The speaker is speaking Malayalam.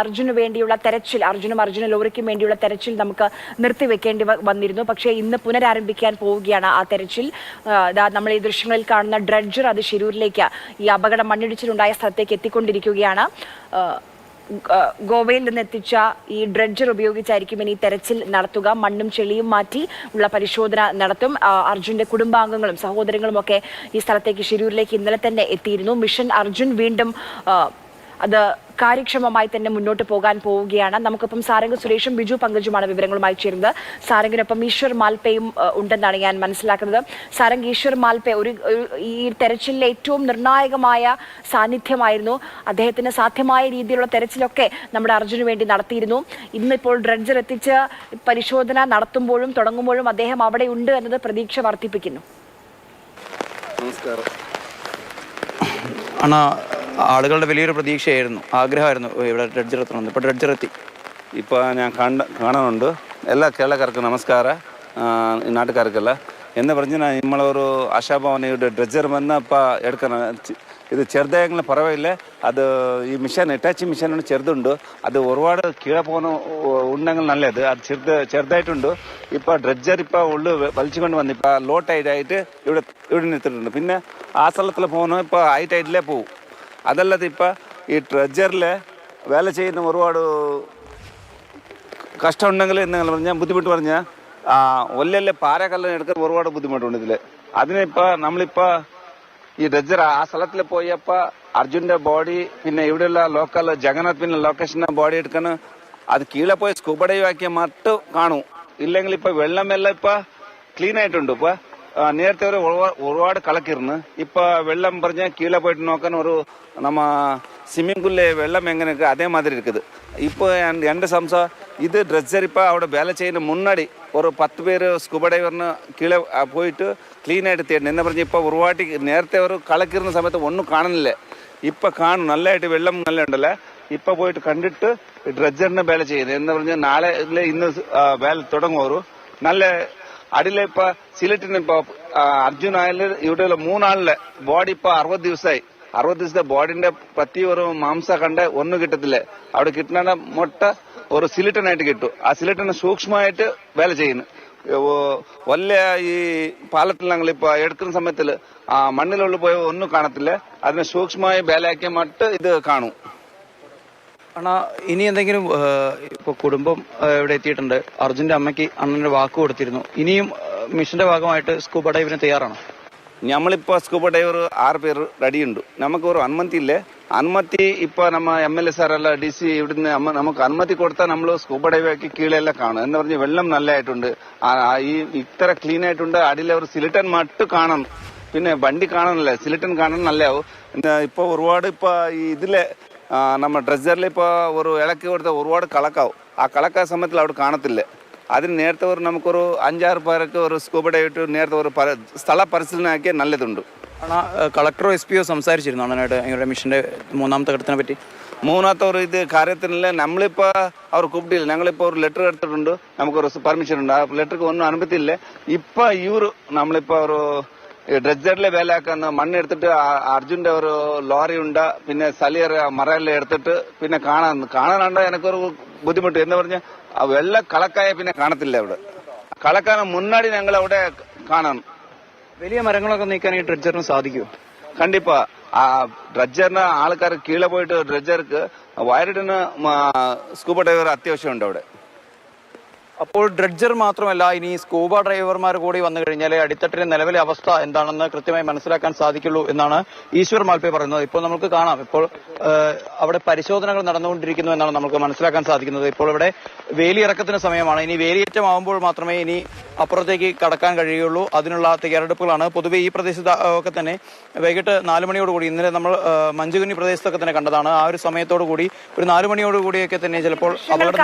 അർജുന് വേണ്ടിയുള്ള തെരച്ചിൽ അർജുന ലോറിക്കും വേണ്ടിയുള്ള തെരച്ചിൽ നമുക്ക് നിർത്തിവെക്കേണ്ടി വന്നിരുന്നു. പക്ഷേ ഇന്ന് പുനരാരംഭിക്കാൻ പോവുകയാണ് ആ തെരച്ചിൽ. നമ്മൾ ഈ ദൃശ്യങ്ങളിൽ കാണുന്ന ഡ്രഡ്ജർ അത് ശിരൂരിലേക്ക് ഈ അപകടം മണ്ണിടിച്ചിലുണ്ടായ സ്ഥലത്തേക്ക് എത്തിക്കൊണ്ടിരിക്കുകയാണ്. ഗോവയിൽ നിന്ന് എത്തിച്ച ഈ ഡ്രഡ്ജർ ഉപയോഗിച്ചായിരിക്കും ഇനി തെരച്ചിൽ നടത്തുക. മണ്ണും ചെളിയും മാറ്റി ഉള്ള പരിശോധന നടത്തും. അർജുന്റെ കുടുംബാംഗങ്ങളും സഹോദരങ്ങളും ഒക്കെ ഈ സ്ഥലത്തേക്ക് ശിരൂരിലേക്ക് ഇന്നലെ തന്നെ എത്തിയിരുന്നു. മിഷൻ അർജുൻ വീണ്ടും അത് കാര്യക്ഷമമായി തന്നെ മുന്നോട്ട് പോകാൻ പോവുകയാണ്. നമുക്കിപ്പം സാരംഗ് സുരേഷും ബിജു പങ്കജുമാണ് വിവരങ്ങളുമായി ചേരുന്നത്. സാരംഗിനൊപ്പം ഈശ്വർ മാൽപ്പയും ഉണ്ടെന്നാണ് ഞാൻ മനസ്സിലാക്കുന്നത്. സാരംഗ്, ഈശ്വർ മാൽപ്പ ഈ തെരച്ചിലിലെ ഏറ്റവും നിർണായകമായ സാന്നിധ്യമായിരുന്നു. അദ്ദേഹത്തിന് സാധ്യമായ രീതിയിലുള്ള തെരച്ചിലൊക്കെ നമ്മുടെ അർജുന് വേണ്ടി നടത്തിയിരുന്നു. ഇന്നിപ്പോൾ ഡ്രഡ്ജർ എത്തിച്ച് പരിശോധന നടത്തുമ്പോഴും തുടങ്ങുമ്പോഴും അദ്ദേഹം അവിടെ ഉണ്ട് എന്നത് പ്രതീക്ഷ വർദ്ധിപ്പിക്കുന്നു. നമസ്കാരം. ആളുകളുടെ വലിയൊരു പ്രതീക്ഷയായിരുന്നു, ആഗ്രഹമായിരുന്നു ഇവിടെ ഡ്രഡ്ജർ എത്തണമെന്ന്. ഇപ്പോൾ ഡ്രഡ്ജർ എത്തി. ഇപ്പോൾ ഞാൻ കാണുന്നുണ്ട്. എല്ലാ കേരളക്കാർക്കും നമസ്കാരം, നാട്ടുകാർക്കല്ല എന്ന് പറഞ്ഞാൽ നമ്മളൊരു ആശാഭവനയുടെ ഡ്രഡ്ജർ വന്ന് ഇപ്പോൾ എടുക്കണം. ഇത് ചെറുതായെങ്കിലും പറവില്ല. അത് ഈ മിഷൻ അറ്റാച്ച് മിഷൻ ചെറുതുണ്ട്. അത് ഒരുപാട് കീഴെ പോകുന്ന ഉണ്ടെങ്കിൽ നല്ലത്. അത് ചെറുതായിട്ടുണ്ട്. ഇപ്പോൾ ഡ്രഡ്ജർ ഇപ്പോൾ ഉള്ളു വലിച്ചുകൊണ്ട് വന്ന് ഇപ്പോൾ ലോ ടൈഡായിട്ട് ഇവിടെ നിർത്തിയിട്ടുണ്ട്. പിന്നെ ആ സ്ഥലത്തിൽ പോകുന്നു ഇപ്പോൾ ഹൈ ടൈഡിലേ പോകും. അതല്ലാതെ ഇപ്പം ഈ ഡ്രഡ്ജറിൽ വേല ചെയ്യുന്ന ഒരുപാട് കഷ്ടമുണ്ടെങ്കിൽ എന്തെങ്കിലും പറഞ്ഞാൽ ബുദ്ധിമുട്ട് പറഞ്ഞാൽ ഒല്ലല്ലേ പാറക്കല്ല് എടുക്കാൻ ഒരുപാട് ബുദ്ധിമുട്ടുണ്ട് ഇതിൽ. അതിനിപ്പോൾ നമ്മളിപ്പോൾ ഈ ഡ്രഡ്ജർ ആ സ്ഥലത്തിൽ പോയപ്പോൾ അർജുൻ്റെ ബോഡി പിന്നെ ഇവിടെയുള്ള ലോക്കൽ ജഗന്നാഥ് പിന്നെ ലൊക്കേഷൻ്റെ ബോഡി എടുക്കണം. അത് കീഴെ പോയി സ്കൂബ ഡൈവ് ആക്കിയ മട്ട് കാണും. ഇല്ലെങ്കിൽ ഇപ്പം വെള്ളമെല്ലാം ഇപ്പം ക്ലീൻ ആയിട്ടുണ്ട്. ഇപ്പോൾ നേരത്തെ ഒരുപാട് കളക്കിരുന്നു. ഇപ്പൊ വെള്ളം പറഞ്ഞാൽ കീഴെ പോയിട്ട് നോക്കാൻ ഒരു നമ്മ സ്വിമ്മിംഗ് പൂളിലെ വെള്ളം എങ്ങനെ ഇருக்கு അതേമാതിരി இருக்குது. இப்போ എൻ്റെ സംശയം ഇത് ഡ്രഡ്ജർ ഇപ്പോൾ അവിടെ വേല ചെയ്യുന്ന മുன்னாடி ഒരു 10 പേര് സ്കൂബ ഡൈവറിന് കീഴെ പോയിട്ട് ക്ലീൻ ആയിട്ട് തേടുന്നു. എന്ന് പറഞ്ഞാൽ ഇപ്പോൾ ഒരുപാട് നേരത്തെ ഒരു കളക്കിരുന്ന സമയത്ത് ഒന്നും കാണുന്നില്ല. ഇപ്പം കാണും നല്ലതായിട്ട് വെള്ളം നല്ല ഉണ്ടല്ലേ. ഇപ്പം പോയിട്ട് കണ്ടിട്ട് ഡ്രഡ്ജറിന് വേല ചെയ്യുന്നത് എന്ന് പറഞ്ഞാൽ നാളെ ഇന്ന് വേല തുടങ്ങും. ഒരു നല്ല അടിയിലെ ഇപ്പൊ സിലറ്റിന് ഇപ്പൊ അർജുൻ ആയാലും ഇവിടെ 3 ആളിലെ ബോഡി ഇപ്പൊ 60 ദിവസമായി. 60 ദിവസത്തെ ബോഡിന്റെ പറ്റി ഒരു മാംസ കണ്ട ഒന്നും കിട്ടത്തില്ല. അവിടെ കിട്ടുന്ന മുട്ട ഒരു സിലിറ്റനായിട്ട് കിട്ടും. ആ സിലിറ്റന് സൂക്ഷ്മമായിട്ട് വേല ചെയ്യുന്നു. വല്ല ഈ പാലത്തിൽ ഞങ്ങളിപ്പോ എടുക്കുന്ന സമയത്തിൽ മണ്ണിലുള്ള പോയ ഒന്നും കാണത്തില്ല. അതിനെ സൂക്ഷ്മമായി വേലയാക്കിയ മട്ട് ഇത് കാണും. ഇനി എന്തെങ്കിലും ഇപ്പൊ കുടുംബം ഇവിടെ എത്തിയിട്ടുണ്ട്. അർജുന്റെ അമ്മയ്ക്ക് അണ്ണന്റെ വാക്ക് കൊടുത്തിരുന്നു. ഇനിയും മിഷന്റെ ഭാഗമായിട്ട് സ്കൂബ ഡൈവിന് തയ്യാറാണ്. നമ്മളിപ്പോ സ്കൂബ ഡൈവർ 6 പേര് റെഡിയുണ്ട്. നമുക്ക് ഒരു അനുമതി ഇല്ലേ. അനുമതി ഇപ്പൊ നമ്മ MLA സാറല്ല DC ഇവിടുന്ന് നമുക്ക് അനുമതി കൊടുത്താൽ നമ്മൾ സ്കൂബ ഡൈവ് ആക്കി കീഴെല്ലാം കാണും. എന്ന് പറഞ്ഞ് വെള്ളം നല്ലതായിട്ടുണ്ട്. ഈ ഇത്ര ക്ലീൻ ആയിട്ടുണ്ട്. അടിയിലെ ഒരു സിലിട്ടൻ മട്ട് കാണണം. പിന്നെ വണ്ടി കാണാനല്ലേ സിലിട്ടൻ കാണാൻ നല്ലതാവും. ഇപ്പൊ ഒരുപാട് ഇപ്പൊ ഈ ഇതിലെ நம்ம ഡ്രഡ്ജറിൽ ഇപ്പോൾ ഒരു ഇളക്കി കൊടുത്ത ഒരുപാട് കളക്കാവും. ആ കളക്കാ സമയത്തിൽ അവിടെ കാണത്തില്ല. അതിന് നേരത്തെ ഒരു നമുക്കൊരു 5-6 പേർക്ക് ഒരു സ്കൂബ ഡൈവിട്ട് നേരത്തെ ഒരു സ്ഥല പരിശീലന ആക്കിയാൽ നല്ലതുണ്ട്. കളക്ടറോ SPO സംസാരിച്ചിരുന്നു അണ്ണനായിട്ട് ഇവരുടെ മിഷന്റെ 3ാമത്തെ ഘട്ടത്തിനെ പറ്റി? 3ാമത്തെ ഒരു ഇത് കാര്യത്തിനില്ല. നമ്മളിപ്പോൾ അവർ കൂപ്പിട്ടില്ല. ഞങ്ങളിപ്പോൾ ഒരു ലെറ്റർ എടുത്തിട്ടുണ്ട്. നമുക്കൊരു പെർമിഷൻ ഉണ്ട്. ആ ലെറ്റർക്ക് ഒന്നും അനുമതിയില്ല. ഇപ്പം നമ്മളിപ്പോൾ ഒരു ഡ്രഡ്ജറിലെ വേലയാക്കുന്ന മണ്ണെടുത്തിട്ട് അർജുന്റെ ഒരു ലോറി ഉണ്ട്. പിന്നെ സലിയർ മറയെല്ലാം എടുത്തിട്ട് പിന്നെ കാണാനുണ്ട്. എനിക്കൊരു ബുദ്ധിമുട്ട് എന്ന് പറഞ്ഞാൽ വെള്ള കളക്കായ പിന്നെ കാണത്തില്ല. അവിടെ കളക്കാന് മുന്നാടി ഞങ്ങൾ അവിടെ കാണാം. വലിയ മരങ്ങളൊക്കെ നീക്കാൻ ഈ ഡ്രഡ്ജറിന് സാധിക്കുമോ? കണ്ടിപ്പാ ഡ്രഡ്ജറിന് ആൾക്കാർ കീഴെ പോയിട്ട് ഡ്രഡ്ജർക്ക് വയറിടുന്ന സ്കൂബ ഡൈവർ അത്യാവശ്യമുണ്ട് അവിടെ. അപ്പോൾ ഡ്രഡ്ജർ മാത്രമല്ല, ഇനി സ്കൂബ ഡ്രൈവർമാർ കൂടി വന്നു കഴിഞ്ഞാൽ അടിത്തട്ടിലെ നിലവിലെ അവസ്ഥ എന്താണെന്ന് കൃത്യമായി മനസ്സിലാക്കാൻ സാധിക്കുള്ളൂ എന്നാണ് ഈശ്വർ മാൽപ്പെ പറയുന്നത്. ഇപ്പോൾ നമുക്ക് കാണാം, ഇപ്പോൾ അവിടെ പരിശോധനകൾ നടന്നുകൊണ്ടിരിക്കുന്നു എന്നാണ് നമുക്ക് മനസ്സിലാക്കാൻ സാധിക്കുന്നത്. ഇപ്പോൾ ഇവിടെ വേലിയിറക്കത്തിന് സമയമാണ്. ഇനി വേലിയേറ്റമാവുമ്പോൾ മാത്രമേ ഇനി അപ്പുറത്തേക്ക് കടക്കാൻ കഴിയുള്ളൂ. അതിനുള്ള തയ്യാറെടുപ്പുകളാണ്. പൊതുവെ ഈ പ്രദേശത്ത് ഒക്കെ തന്നെ വൈകിട്ട് 4 മണിയോടുകൂടി, ഇന്നലെ നമ്മൾ മഞ്ചുകുന്നി പ്രദേശത്തൊക്കെ തന്നെ കണ്ടതാണ്, ആ ഒരു സമയത്തോടു കൂടി ഒരു 4 മണിയോടുകൂടിയൊക്കെ തന്നെ ചിലപ്പോൾ അപകടം